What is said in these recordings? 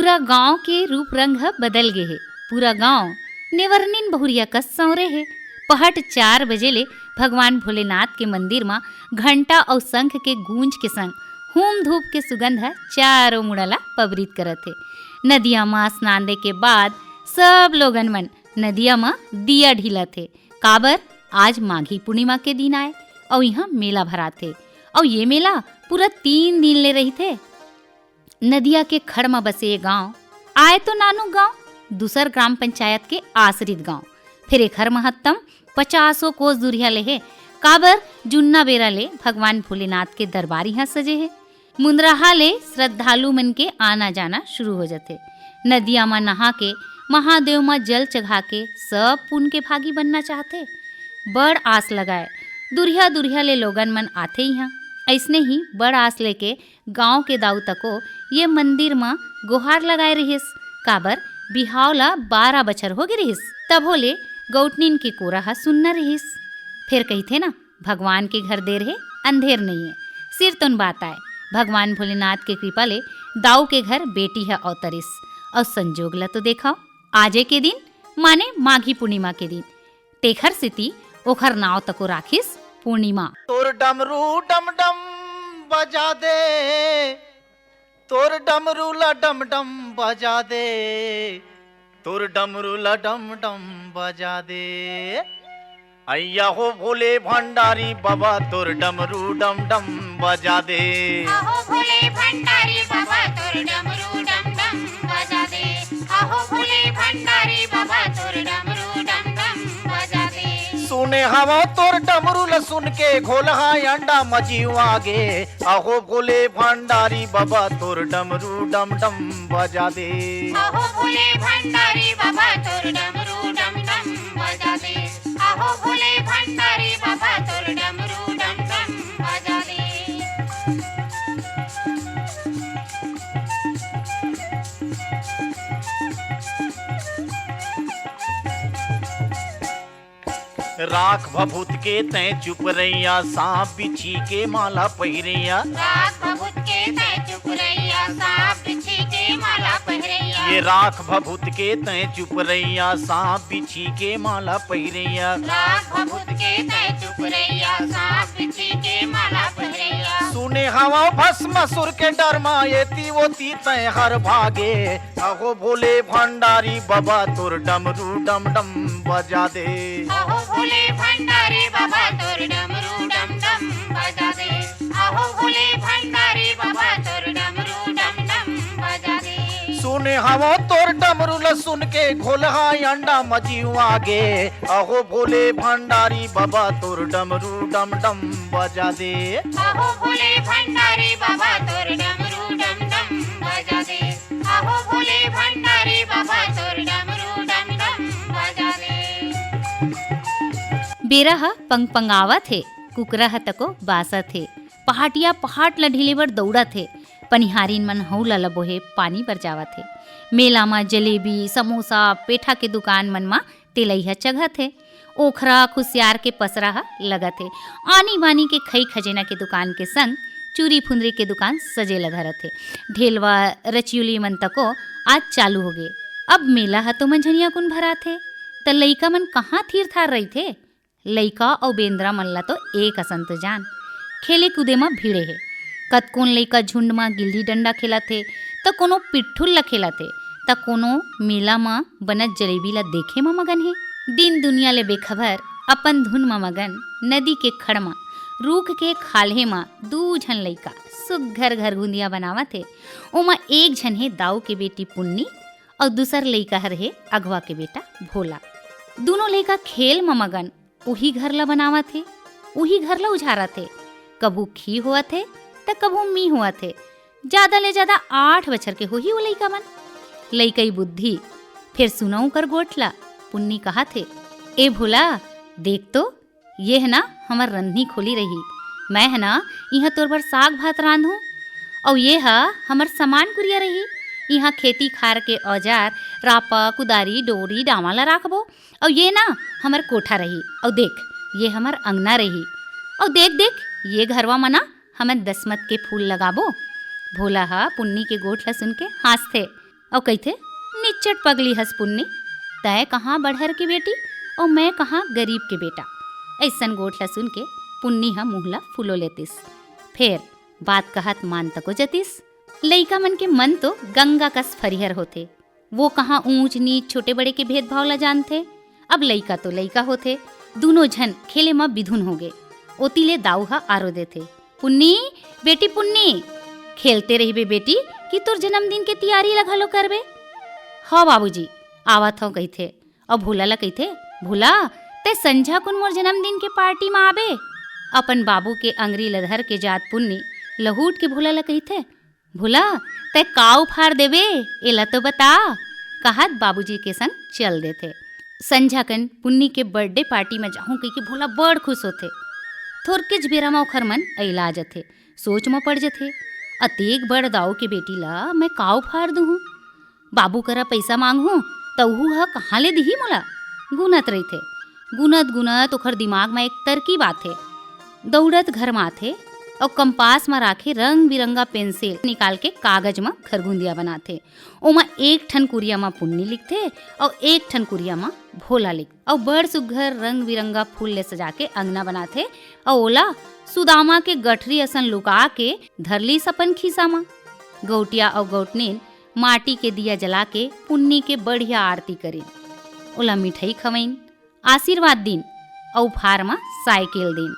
पूरा गांव के रूप रंग बदल गे हे। पूरा गांव नेवरनीन बहुरिया कस सौरे हे। पहट 4 बजे ले भगवान भोलेनाथ के मंदिर में घंटा और शंख के गूंज के संग होम धूप के सुगंध चारों मुड़ला पबरित करत हे। नदिया में स्नान दे के बाद सब लोगन मन नदिया में दिया ढीलत हे। काबर आज माघी पूर्णिमा के दिन आए और यहाँ मेला भराथे और ये मेला पूरा 3 दिन ले रही थे। नदिया के खड़ में बसे ये गांव आए तो नानू गांव, दूसर ग्राम पंचायत के आश्रित गांव, फिर एक हर महत्तम 50 कोस दूरिया ले है। काबर जुन्ना बेरा ले भगवान भोलेनाथ के दरबार यहाँ सजे है। मुंदराहा ले श्रद्धालु मन के आना जाना शुरू हो जाते। नदिया में नहा के महादेव में जल चढ़ा के सब पुण्य के भागी बनना चाहते। बड़ आस लगाए दुरिया दुरिया ले लोगन मन आते यहाँ। ऐसने ही बड़ आस लेके गांव के दाऊ तको ये मंदिर में गुहार लगाए रहिस। काबर बिहाव ला 12 बछर हो गए रहिस। तब होले गौटनीन के कोरा सुनना रहिस। फिर कहते ना भगवान के घर देर है अंधेर नहीं है। सिर तुन बात आए भगवान भोलेनाथ के कृपा ले दाऊ के घर बेटी है अवतरिस। और संजोग ला तो देखा आजे के दिन माने माघी पूर्णिमा के दिन तेखर सिति ओखर नाव तको राखिस पूर्णिमा। तोर डमरू डम डम बजा दे, तोर डमरू ला डम डम बजा दे, तोर डमरू ला डम डम बजा दे। अय्या हो भोले भंडारी बाबा तोर डमरू डम डम बजा दे। आहो भोले भंडारी बाबा तोर डमरू डम डम बजा दे। आहो भोले भंडारी बाबा तोर डमरू डम डम बजा दे। सुने हवा तोर डमरू ल सुन के घोलहा अंडा मजीवा गे। आहो भोले भंडारी बाबा तोर डमरू डम डम बजा दे। आहो भोले भंडारी बाबा तोर डमरू डम डम बजा दे। आहो भोले भंडारी बाबा तोर डमरू डम डम बजा दे। राख भभूत के तय चुप रैया सांप बिछी के माला पहिरैया। राख भभूत के तय चुप रैया सांप बिछी के माला पहिरैया। ये राख भभूत के तय चुप रैया सांप बिछी के माला पहिरैया। राख भभूत के तय चुप रैया सांप बिछी के माला पहिरैया। सुने हवा भस्म सुर के डर मा एती ओती तय हर भागे। अहो भोले भंडारी बाबा तोर डमरू डम डम बजा दे। आहो भोले भंडारी बाबा तोर डमरू डम डम बजा दे। आहो भोले भंडारी बाबा तोर डमरू डम डम बजा दे। सुने हवा तोर डमरू ल सुन के घोलहा अंडा मजीवा गे। अहो भोले भंडारी बाबा तोर डमरू डम डम बजा दे। आहो भोले भंडारी बाबा तोर डमरू डम डम बजा दे। आहो भोले भंडारी बाबा तोर डमरू डम डम बजा दे। बेरा पंगपंगावा थे कुकरा तको बासा थे। पहाटिया पहाट ल ढीले बर दौड़ा थे। पनिहारीन मन हौला लबोहे पानी बर जावा थे। मेला में जलेबी समोसा पेठा के दुकान मन में तेलैया चघा थे। ओखरा खुसियार के पसरा लगा थे। आनी बानी के खई खजेना के दुकान के संग चूरी फुंदरी के दुकान सजे लगा रहे। ढेलवा रचियुली मन तको आज चालू हो गए। अब मेला तो मंझनिया कुन भरा थे त लइका मन कहाँ थीर थार रही थे। लइका और बेंद्रा मन ला तो एक असंत जान खेले कूदे में भीड़े है। कतकोन लइका झुंड में गिल्ली डंडा खेला थे तो कोनो पिट्ठुल ला खेला थे तो कोनो मेला में बनत जलेबी ला देखे में मगन है। दिन दुनिया ले बेखबर अपन धुन में मगन नदी के खड़ में रूख के खाल्हे में 2 झन लइका सुघर घर घुंदिया बनावा थे। ओमा एक झन है दाऊ के बेटी पुन्नी और दूसर लइका हर है अगवा के बेटा भोला। दोनों लइका खेल में मगन उही घर ला बनावा थे, उही घर ला उझारा थे। कभू खी हुआ थे तो कभू मी हुआ थे। ज्यादा ले ज्यादा 8 बछर के हो ही वो लइका मन। लइकई बुद्धि फिर सुनाऊ कर गोठला। पुन्नी कहा थे ए भोला देख तो ये है ना हमार रंधनी खोली रही। मैं है ना यहाँ तोर बर साग भात रांधू और ये है हमार सामान कुरिया रही। यहाँ खेती खार के औजार रापा कुदारी डोरी डामाला राखबो और ये ना हमार कोठा रही। और देख ये हमार अंगना रही। और देख देख ये घरवा मना हमें दसमत के फूल लगाबो। भोला हा पुन्नी के गोठ ला सुन के हंसथे। और कहिथे निच्चट पगली हस पुन्नी, तय कहाँ बढ़हर के बेटी और मैं कहाँ गरीब के बेटा। ऐसन गोठ ल सुन के पुन्नी ह मुहला फुलो लेतिस। फिर बात कहत मान तको जतिस। लइका मन के मन तो गंगा कस फरिहर होथे, वो कहाँ ऊंच नीच छोटे बड़े के भेदभाव ला जानथे। अब लइका तो लइका होथे, दोनों झन खेले म बिधुन होगे। ओतीले दाऊ ह आरो देथे, पुन्नी बेटी पुन्नी, खेलते रहिबे बेटी कि तोर जन्मदिन के तैयारी ला घलो करबे। हाँ बाबूजी आवत हूँ कहिथे। और भोला ला कहिथे, भोला ते संझा कुन मोर जन्मदिन के पार्टी में आबे। अपन बाबू के अंगरी लधर के जात पुन्नी लहूट के भोला ला कहिथे, भोला ते काऊ फाड़ देबे एला तो बता। कहत बाबूजी के संग चल देथे। संझा कन पुन्नी के बर्थडे पार्टी में जाहूँ कहि के भोला बड़ खुश होथे। थोरकेच बेरा म ओखर मन अइला जथे, सोच म पड़ जथे, अतेक बड़ दाऊ के बेटी ला मैं काऊ फाड़ दूँ, बाबू करा पैसा मांगहूँ तहु ह कहाँ ले दिही मोला। गुनत रहिथे, गुनत गुनत ओखर दिमाग में एक तरकीब आथे। दौड़त घर में आथे और कंपास में राखे रंग बिरंगा पेंसिल निकाल के कागज में खरगुंदिया बनाथे। ओमा एक ठन कुरिया में पुन्नी लिखथे और एक ठन कुरिया में भोला लिख, और बड़ सुघ्घर रंग बिरंगा फूल ले सजा के अंगना बनाथे और ओला सुदामा के गठरी असन लुका के धरली सपन खीसा में। गौटिया और गौटनीन माटी के दिया जला के पुन्नी के बढ़िया आरती करीन, ओला मिठाई खवैन, आशीर्वाद दिन और फार में साइकिल दिन।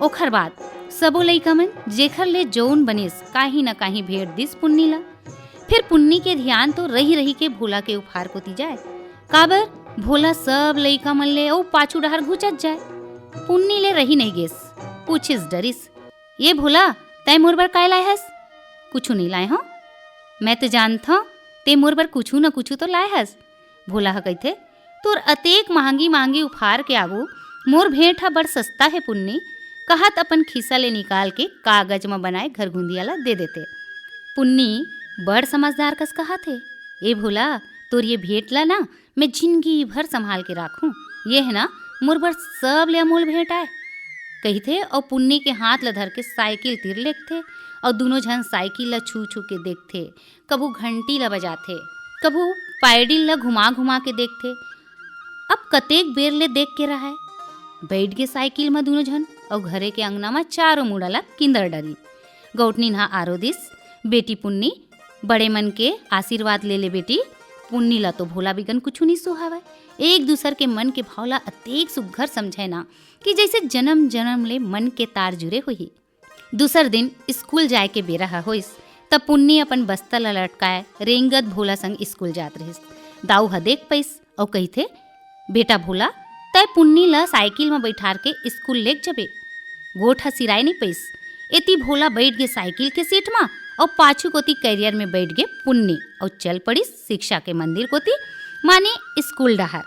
ओखर बाद सबो लइका मन जेखर ले जौन बनिस काही न काही भेंट दिस पुन्नी ला। फिर पुन्नी के ध्यान तो रही रही के भोला के उपहार कोती जाए। काबर भोला सब लइका मन ले ओ पाछू डहर घुचत जाए। पुन्नी ले रही नहीं गेस, पूछिस डरिस, ये भोला तय मोर बर काय लाए हस? कुछू नहीं लाए हो, मैं तो जानत हूँ ते मोर बर कुछू न कुछू तो लाए हस। भोला ह कहिथे, तोर अतेक महंगी महंगी उपहार के आगू मोर भेंट ह बड़ सस्ता है पुन्नी। कहत अपन खिसा ले निकाल के कागज में बनाए घरगुंदिया ला दे देते। पुन्नी बड़ समझदार कस कहा थे, ए भोला तोर ये भेंट ला ना मैं जिंदगी भर संभाल के राखूं, ये है ना मोर बर सब ले अमूल भेंट आए कही थे। और पुन्नी के हाथ ला धर के साइकिल तिर लेते और दोनों झन साइकिल ला छू छू के देखते, कबू घंटी ला बजाते, कबू पायडिल ला घुमा घुमा के देखते। अब कतेक बेर ले देख के रहा है, बैठ गए साइकिल में दोनों झन और घरे के अंगना में चारों मुड़ा ला किंदर डरी। गौटनी नहा आरो दिस, बेटी पुन्नी बड़े मन के आशीर्वाद ले ले बेटी। पुन्नी ला तो भोला बिगन कुछ नहीं सुहावे, एक दूसर के मन के भाव ला अतेक सुघर समझे ना कि जैसे जन्म जन्म ले मन के तार जुड़े हुई। दूसर दिन स्कूल जाए के बेरा होइस तब पुन्नी अपन बस्ता ला लटकाए रेंगत भोला संग स्कूल जात रहिस। दाऊ ह देख पैस और कही थे, बेटा भोला तय पुन्नी ला साइकिल में बैठार के स्कूल लेक जबे। गोठ सिराय नहीं पैस, एती भोला बैठ गए साइकिल के सीट में और पाछू कोती कैरियर में बैठ गए पुन्नी और चल पड़ी शिक्षा के मंदिर कोती, माने स्कूल डहार।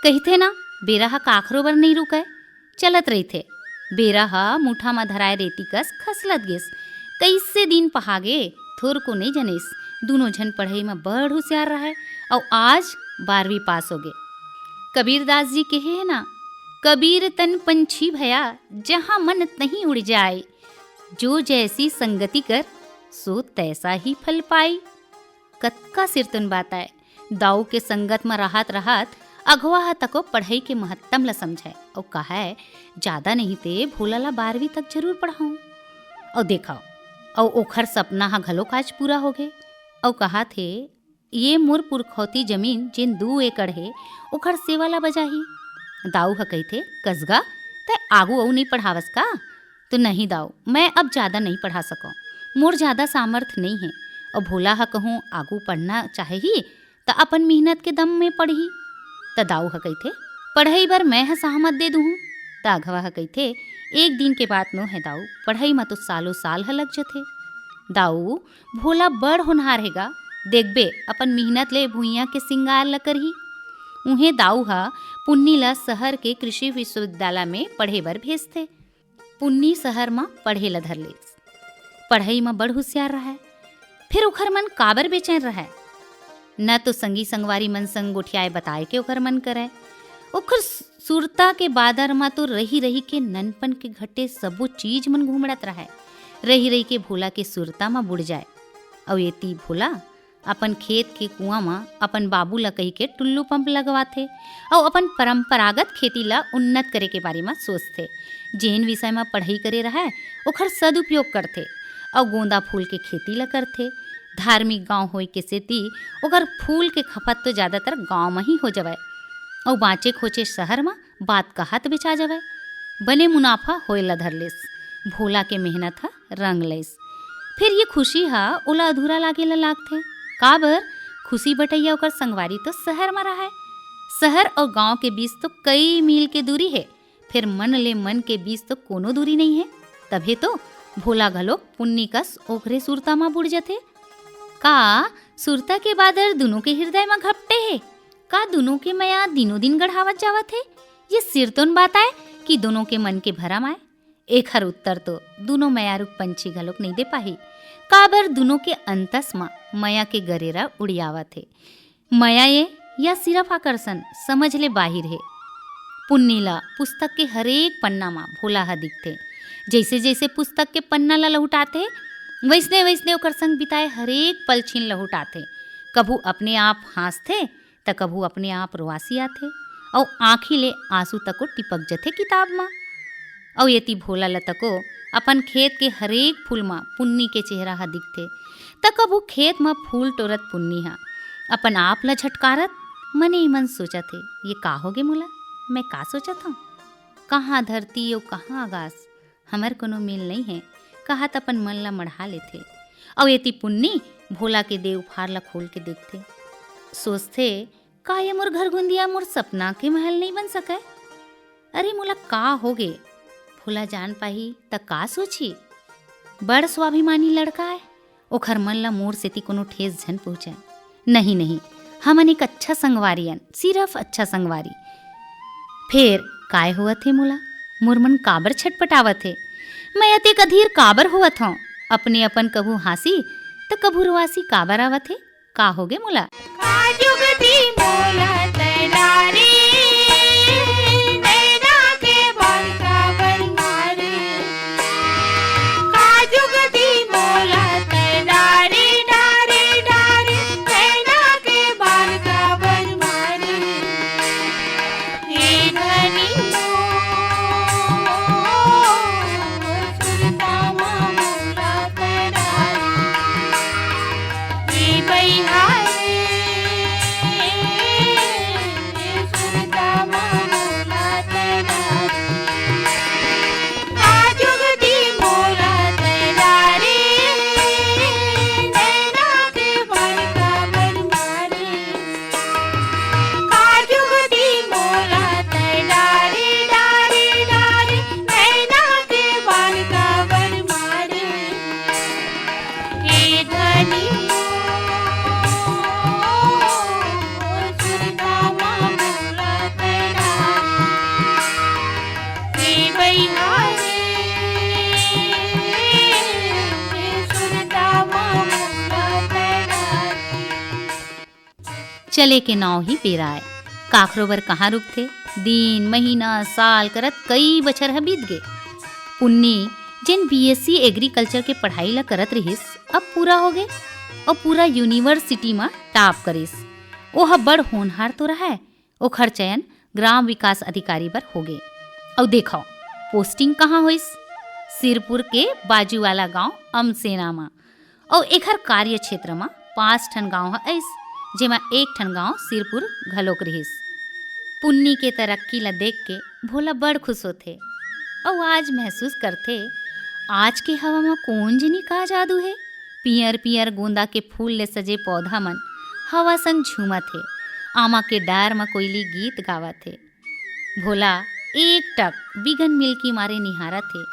कही थे ना बेरा हा काखरो बर नहीं रुके, चलत रही थे। बेरा हा मुठा में धराए रेती कस खसलत गेस। कैसे दिन पहागे थोर को नहीं जनेस, दोनों जन पढ़ाई में बड़ होशियार रहा है और आज 12वीं पास हो गए। कबीरदास जी कहे है ना, कबीर तन पंछी भया जहाँ मन तहीं उड़ जाए, जो जैसी संगति कर सो तैसा ही फल पाई। कतका सिरतुन बात है। दाऊ के संगत में रहत अगवा तको पढ़ाई के महत्तम ला समझाए और कहा है ज्यादा नहीं ते भोला ला 12वीं तक जरूर पढ़ाऊं। और देखाओ और ओखर सपना हा घलो काज पूरा हो गए। और कहा थे ये मोर पुरखौती जमीन जिन 2 एकड़ है ओखर सेवा ला बजाही। दाऊ हा कही थे कसगा ते आगू और नहीं पढ़ावस का? तो नहीं दाऊ, मैं अब ज़्यादा नहीं पढ़ा सकूँ, मोर ज़्यादा सामर्थ्य नहीं है। और भोला हा कहूँ आगू पढ़ना चाहे ही तो अपन मेहनत के दम में पढ़ी। तो दाऊ हा कही थे पढ़ाई बर मैं हा सहमत दे दूँ। तो अघवा हा कही थे एक दिन के बात नो है दाऊ, पढ़ाई में तो सालों साल हा लग जथे। दाऊ भोला बड़ होनहार हैगा, देखबे अपन मेहनत ले भुइयाँ के सिंगार ल करही। उन्हें दाऊ हा पुन्नी ला शहर के कृषि विश्वविद्यालय में पढ़े बर भेजथे। पुन्नी शहर में पढ़े ला धर ले, पढ़ाई में बड़ होशियार रहा है। फिर ओखर मन काबर बेचैन रहा है, न तो संगी संगवारी मन संग गोठियाए बताए के ओखर मन करे। ओखर सुरता के बादर में तो रही रही के ननपन के घटे सबो चीज मन घूमड़त रहा है। रही रही के भोला के सुरता में बुड़ जाए। और ये ती भोला अपन खेत के कुआं में अपन बाबू ला कही के टुल्लू पंप लगवाथे और अपन परंपरागत खेती ला उन्नत करे के बारे में सोचथे। जेन विषय में पढ़ाई करे रहा है ओखर सदुपयोग करथे और गोंदा फूल के खेती ला करथे। धार्मिक गांव होए के सेती ओकर फूल के खपत तो ज़्यादातर गांव में ही हो जावे और बाँचे खोचे शहर में बात कहत बेचा जावे। बने मुनाफा होए ला धर लेस, भोला के मेहनत हा रंग लेस। फिर ये खुशी हा ओला अधूरा लागे ला लागथे। काबर खुशी बटैया ओकर संगवारी तो शहर में रहा है। शहर और गांव के बीच तो कई मील के दूरी है, फिर मन ले मन के बीच तो कोनो दूरी नहीं है। तभे तो भोला घलोक पुन्नी कस ओखरे सुरता में बुड़ जाथे। का सुरता के बादर दोनों के हृदय में घपटे है? का दोनों के मया दिनों दिन गढ़ावत जावत है? ये सिरतोन बात है कि दोनों के मन के भरम आए। एक हर उत्तर तो दोनों मयारुक पंछी घलोक नहीं दे पाही। काबर दोनों के अंतस में मया के गरेरा उड़ियावत है। मया ये या सिर्फ आकर्षण समझ ले बाहिर है। पुन्नीला पुस्तक के हरेक पन्ना में भोला हा दिखते। जैसे जैसे पुस्तक के पन्ना ला लहुटाते वैसने वैसने ओकर संग बिताए हरेक पल छीन लहुटाते। कभू अपने आप हंसते तो कभू अपने आप रोआसी आथे और आँखी ले आंसू तको टिपक जथे किताब में। और यति भोला ल तको अपन खेत के हरेक फूल में पुन्नी के चेहरा हा दिखते। त कभू खेत में फूल टोरत पुन्नी हा अपन आप ला झटकारत मने ही मन सोचत है ये का होगे मोला, मैं का सोचत हूँ, कहाँ धरती और कहाँ आकाश, हमर कोनो मेल नहीं है, कहत अपन मन ला मढ़ा लेथे। और यति पुन्नी भोला के देव फार ला खोल के देखते, सोचते का ये मोर घर गुंदिया मोर सपना के महल नहीं बन सके। अरे मोला का होगे, भोला जान पाही त का सोची। बड़ स्वाभिमानी लड़का है, ओखर मन ला मोर सेती कोनो ठेस झन पहुँचे। नहीं नहीं, हमन एक अच्छा संगवारियन, सिर्फ अच्छा संगवारी। फिर काय हुआ थे मोला, मोर मन काबर छटपटावत थे। मैं अते कधीर काबर हुआ था, अपने अपन कभू हंसी तो कभू रुआसी काबर आवत थे। का होगे मोला। जुगती मोला तैनारी नैना के बाल का बनमारी। जुगती मोला तैनारी डारी डारी नैना के बाल का बनमारी। हे धनी सुरता मोला तैनारी। हे बैहारी चले के नाव ही पेराए। काखरो बर कहाँ रुकथे, दिन महीना साल करत कई बछर ह बीत गए। पुन्नी जिन बीएससी एग्रीकल्चर के पढ़ाई ला करत रहिस अब पूरा हो गए और पूरा यूनिवर्सिटी में टॉप करिस। ओह बड़ होनहार तो रहा है। ओखर चयन ग्राम विकास अधिकारी बर हो गए। और देखो पोस्टिंग कहाँ होइस, सिरपुर के बाजू वाला गांव अमसेना में। और एखर कार्य क्षेत्र में 5 ठन गांव है ऐस, जेमा 1 ठन गांव सिरपुर घलोक रहिस। पुन्नी के तरक्की ला देख के भोला बड़ खुश होथे और आज महसूस करथे आज के हवा में कौन जनी का जादू है। पियर पियर गोंदा के फूल ले सजे पौधा मन हवा संग झूमत हे। आमा के डार में कोयली गीत गावत हे। भोला एक टक बिगन मिल्की मारे निहारत हे।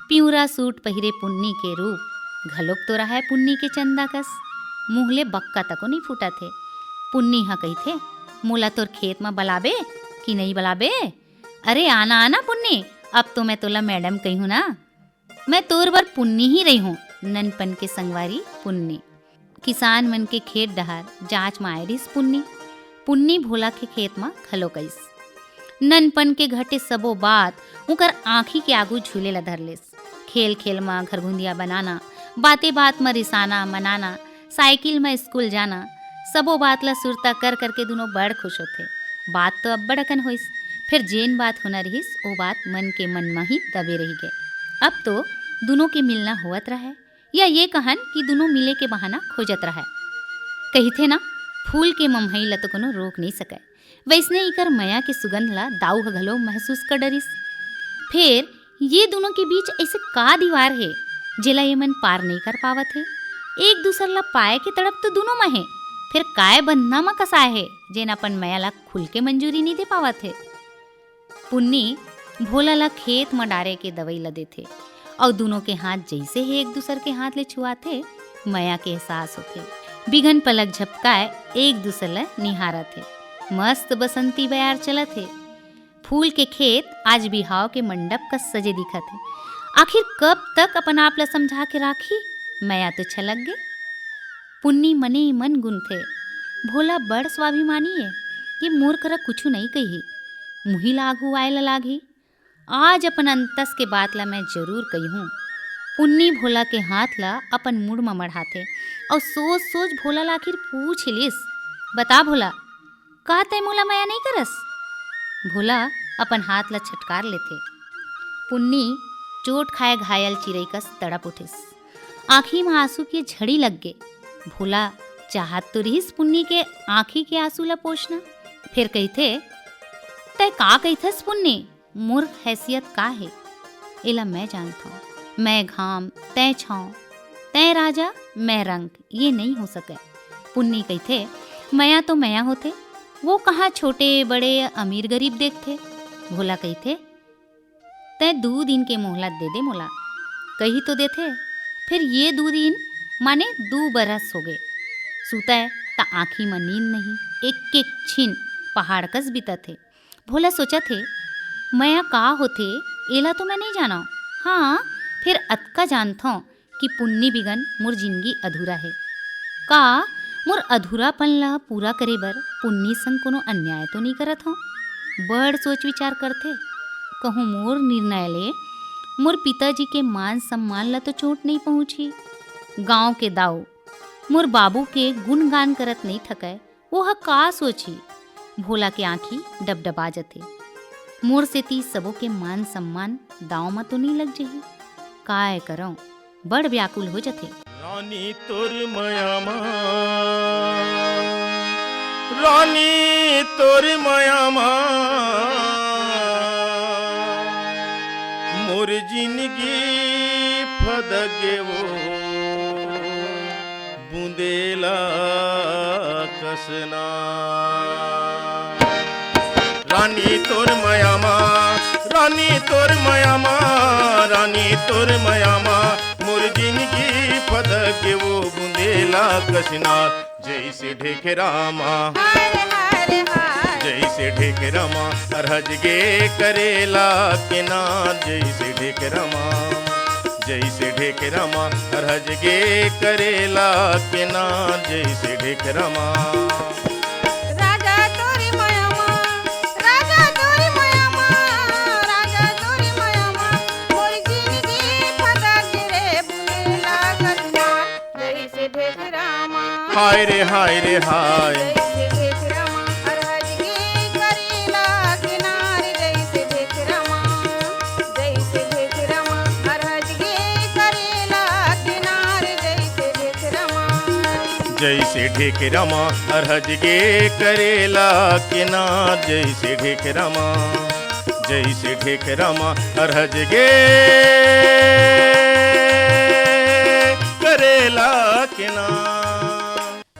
पिउरा सूट पहिरे पुन्नी के रूप घलोक तो रहा है पुन्नी के चंदा कस। मुँह ले बक्का तको नहीं फूटा थे। पुन्नी हा कही थे मोला तोर खेत में बलाबे कि नहीं बलाबे। अरे आना आना पुन्नी, अब तो मैं तोला मैडम कही हूँ ना। मैं तोर बर पुन्नी ही रही हूँ। ननपन के संगवारी पुन्नी किसान मन के खेत डहार जांच में आए रहीस पुन्नी। पुन्नी भोला के खेत में खलो कईस। ननपन के घटे सबो बात उकर आँखी के आगू झूले ला धर लेस। खेल खेल में घरघुंदिया बनाना, बातें बात में रिसाना मनाना, साइकिल में स्कूल जाना, सबो बात ला सुरता कर करके दोनों बड़ खुश होते। बात तो अब बड़कन होइस, फिर जेन बात होना रहीस वो बात मन के मन में ही दबे रही गए। अब तो दोनों के मिलना होवत रहा है, या ये कहन कि दोनों मिले के बहाना खोजत रहा है। कही थे ना फूल के ममहई ला तो कोनो रोक नहीं सके, वैसने इकर मया के सुगंध ला दाऊ घलो महसूस कर डरिस। फिर ये दोनों के बीच ऐसे का दीवार है जेला ये मन पार नहीं कर पावत है। एक दूसर ला पाए के तड़प तो दोनों में है, फिर काय बंधना में कसाए है जेन अपन मया ला खुल के मंजूरी नहीं दे पावत है। पुन्नी भोला ला खेत में डारे के दवाई ला देथे और दोनों के हाथ जैसे ही एक दूसर के हाथ ले छुआथे मया के एहसास होथे। बिघन पलक झपकाए एक दूसर ला निहारत है। मस्त बसंती बयार चलत है। फूल के खेत आज बिहाव के मंडप का सजे दिखत है। आखिर कब तक अपन आप ला समझा के राखी, मया तो छलक गे। पुन्नी मने मन गुन थे। भोला बड़ स्वाभिमानी है, ये मोर करा कुछ नहीं कही, मुही लागू आए ला लागी। आज अपन अंतस के बात ला मैं जरूर कही हूँ। पुन्नी भोला के हाथ ला अपन मुड़ में मढ़ाते और सोच सोच भोला ला आखिर पूछ लिस, बता भोला का तय मोला मया नहीं करस। भोला अपन हाथ ला छटकार लेते। पुन्नी चोट खाए घायल चिड़ई कस तड़प उठिस। आँखी में आंसू की झड़ी लग गए। भोला चाहत तो रहीस पुन्नी के आँखी के आंसू ला पोछना। फिर कही थे तय का कहीथस पुन्नी, मोर हैसियत का है एला मैं जानता हूँ। मैं घाम तय छाँव, तय राजा मैं रंग, ये नहीं हो सके। पुन्नी कही थे मया तो मया होते, वो कहाँ छोटे बड़े अमीर गरीब देखते। भोला कही थे तय 2 दिन के मोहलत दे दे मोला। कही तो देते, फिर ये 2 दिन माने 2 बरस हो गए। सूता है ता आँखी में नींद नहीं, एक एक छिन पहाड़ कस बीता थे। भोला सोचा थे मया का होते एला तो मैं नहीं जाना। हाँ फिर अतका जानता हूँ कि पुन्नी बिगन मोर जिंदगी अधूरा है। का मोर अधूरापन ला पूरा करे बर पुन्नी संग कोनो अन्याय तो नहीं करत हूँ। बड़ सोच विचार करते, कहूँ मोर निर्णय ले मोर पिताजी के मान सम्मान ला तो चोट नहीं पहुँची। गांव के दाऊ मोर बाबू के गुणगान करत नहीं थकाए, वो हा का सोची। भोला के आँखी डबडबा जथे। मोर से ती सबों के मान सम्मान दाव में तो नहीं लग जही। काय करऊं बड़ व्याकुल हो जथे। रानी तोर मयामा, रानी तोर मयामा, मोर जिंदगी फदगे वो बूंदेला कसना। रानी तोर मयामा, रानी तोर मयामा, रानी तोर मयामा, मोर जिंदगी फदगे वो बूंदेला कसना। जैसे ढेके रामा, जैसे ढेके रामा, अरहज गे करेला के ना। जैसे ढेके रामा, जैसे ढेके रामा, अरहज गे करेला के ना। जैसे ढेके रामा। हाय रे हाय रे हाय। जैसे देख रमा अरहज गे करेला किनार जैसे देख रमा जैसे देख रमा अरहज गे करेला किनार जैसे देख रमा जैसे ढेकरमा अरहज गे करेला किनार जैसे ढेकरमा जैसे ढेकरमा अरहज गे करेला किनार।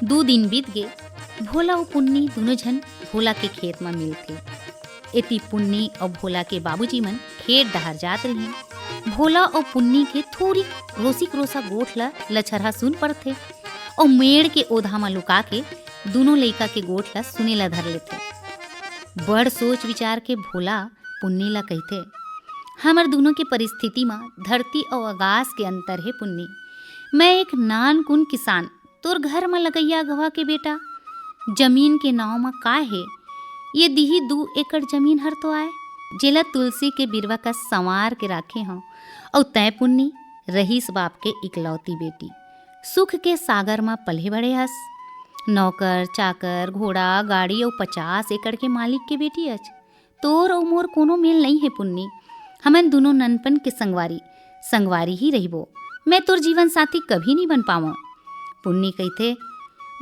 2 दिन बीत गए। भोला और पुन्नी दोनों जन भोला के खेत में मिलते। इति पुन्नी और भोला के बाबूजी मन खेत डहर जात रही। भोला और पुन्नी के थोड़ी रोसी रोसा गोठ ला लछरहा सुन पड़थे और मेड़ के ओधा में लुका के दोनों लइका के गोठ ला सुने ला धर लेते। बड़ सोच विचार के भोला पुन्नी ला कहते, हमर दोनों के परिस्थिति में धरती और आकाश के अंतर है पुन्नी। मैं एक नान कुन किसान, तोर घर में लगैया गवा के बेटा, जमीन के नाव में का है? ये दिही 2 एकड़ जमीन हर तो आए, जेला तुलसी के बिरवा का संवार के राखे हों। और तय पुन्नी रहीस बाप के इकलौती बेटी, सुख के सागर में पले बड़े हस। नौकर चाकर घोड़ा गाड़ी और 50 एकड़ के मालिक के बेटी अच। तोर और मोर कोनो मेल नहीं है पुन्नी। हमन दोनों ननपन के संगवारी ही रहिबो। मैं तोर जीवन साथी कभी नहीं बन पाऊँ। पुन्नी कहते,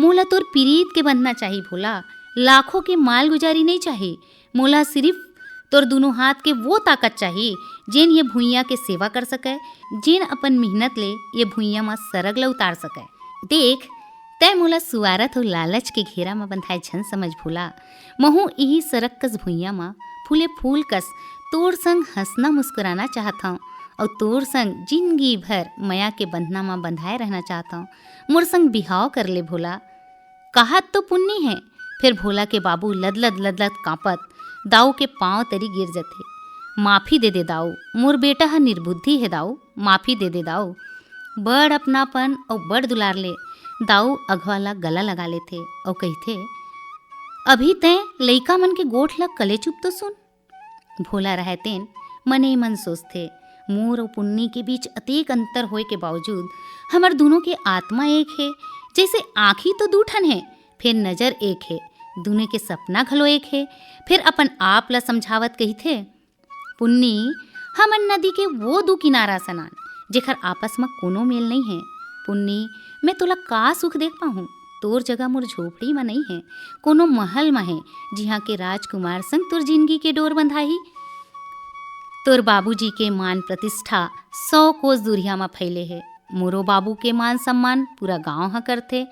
मोला तोर पीरीत के बंधना चाहिए भोला, लाखों के माल गुजारी नहीं चाहिए। मोला सिर्फ तोर दोनों हाथ के वो ताकत चाहिए जेन ये भुइयाँ के सेवा कर सके, जेन अपन मेहनत ले ये भुइयाँ में सरग ला उतार सके। देख तय मोला सुवारत और लालच के घेरा में बंधाए झन समझ भोला। महू यही सरक कस भुइयाँ में फूले फूल कस तोर संग हंसना मुस्कुराना चाहता हूँ और तोर संग जिंदगी भर मया के बंधना में बंधाए रहना चाहता हूँ। मोर संग बिहाव कर ले भोला। कहत तो पुन्नी है। फिर भोला के बाबू लदलद कांपत दाऊ के पांव तरी गिर जथे। माफी दे दे दाऊ, मोर बेटा हा निर्बुद्धि है दाऊ, माफी दे दे दाऊ। बड़ अपनापन और बड़ दुलार ले दाऊ अघवाला गला लगा लेथे और कहथे, अभी तय लइका मन के गोठ ला कले चुप तो सुन। भोला रहतेन मने मन सोचथे, मोर और पुन्नी के बीच अतेक अंतर होए के बावजूद हमर दोनों के आत्मा एक है। जैसे आँखी तो 2 ठन है, फिर नजर एक है, दोनों के सपना घलो एक है। फिर अपन आप ला समझावत कही थे, पुन्नी हमन नदी के वो 2 किनारा सनान जेखर आपस में कोनो मेल नहीं है। पुन्नी मैं तोला का सुख देख पाहूँ। तोर जगह मोर झोपड़ी में नहीं है, कोनो महल में है जिहाँ के राजकुमार संग तोर जिंदगी के डोर बंधाही। तोर बाबूजी के मान प्रतिष्ठा 100 कोस दूरिया में फैले है। मोरो बाबू के मान सम्मान पूरा गांव हा करथे।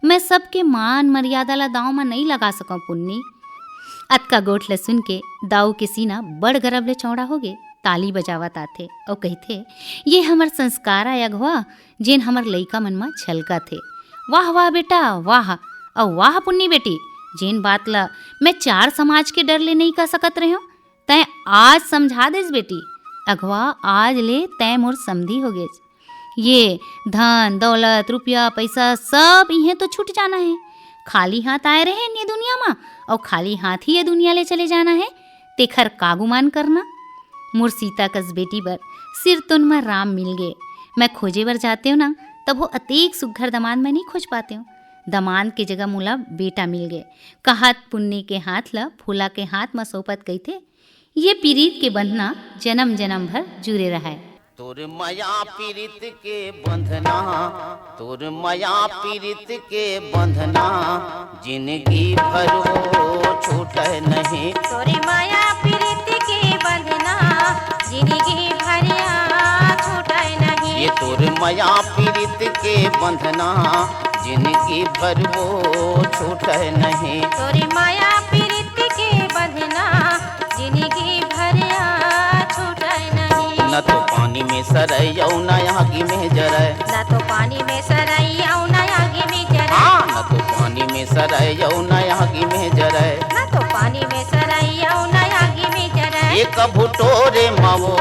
मैं सबके मान मर्यादा ला दाव में नहीं लगा सकूँ पुन्नी। अतका गोठ ले सुन के दाऊ के सीना बड़ गरब ले चौड़ा हो गे। ताली बजावत आथे और कहथे, ये हमर संस्कार आया हुआ जेन हमर लइका मन में छलका थे। वाह वाह बेटा वाह, और वाह पुन्नी बेटी, जेन बात ला मैं 4 समाज के डर ले नहीं कह सकत रहे हो तय आज समझा देस बेटी। अगवा आज ले तय मोर समधी हो गेज। ये धन दौलत रुपया पैसा सब इहें तो छूट जाना है। खाली हाथ आए रहे ये दुनिया में और खाली हाथ ही ये दुनिया ले चले जाना है। तेखर का गुमान करना। मोर सीता कस बेटी बर सिर तुन में राम मिल गए। मैं खोजे बर जाते हो ना तब वो अतेक सुघर दमाद में नहीं खोज पाते हो। दमाद के जगह मोला बेटा मिल गए। कहत पुन्नी के हाथ ला फूला के हाथ में सौपत गई थे। ये पीरीत के बंधना जन्म जन्म भर जुड़े रहा है। तोर माया पीरित के बंधना, तोर माया पीरित के बंधना, जिंदगी भर वो छूटे नहीं। तोरी माया पीरित के बंधना, जिंदगी भर छूटे नहीं। ये तोर माया पीरित के बंधना, जिंदगी भर वो छूटे नहीं। तोरी माया पीरित के बंधना, जिंदगी भर छूटे नहीं। न तो पानी में सरैया न आगी में जरे, न तो पानी में सरैया न आगी में जरे। न तो पानी में सरैया न आगी में जरे, न तो पानी में सरैया न आगी में जरे। एक भुटोरे मावो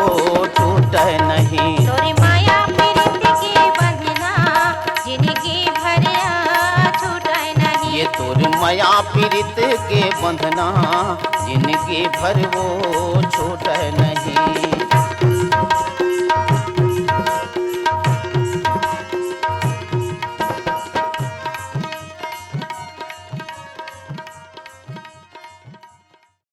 छूटे नहीं। तोरी माया पीरित के बंधना, जिंदगी भर छूटे नहीं। ये तोर माया पीरित के बंधना, जिंदगी भर वो छूटे नहीं।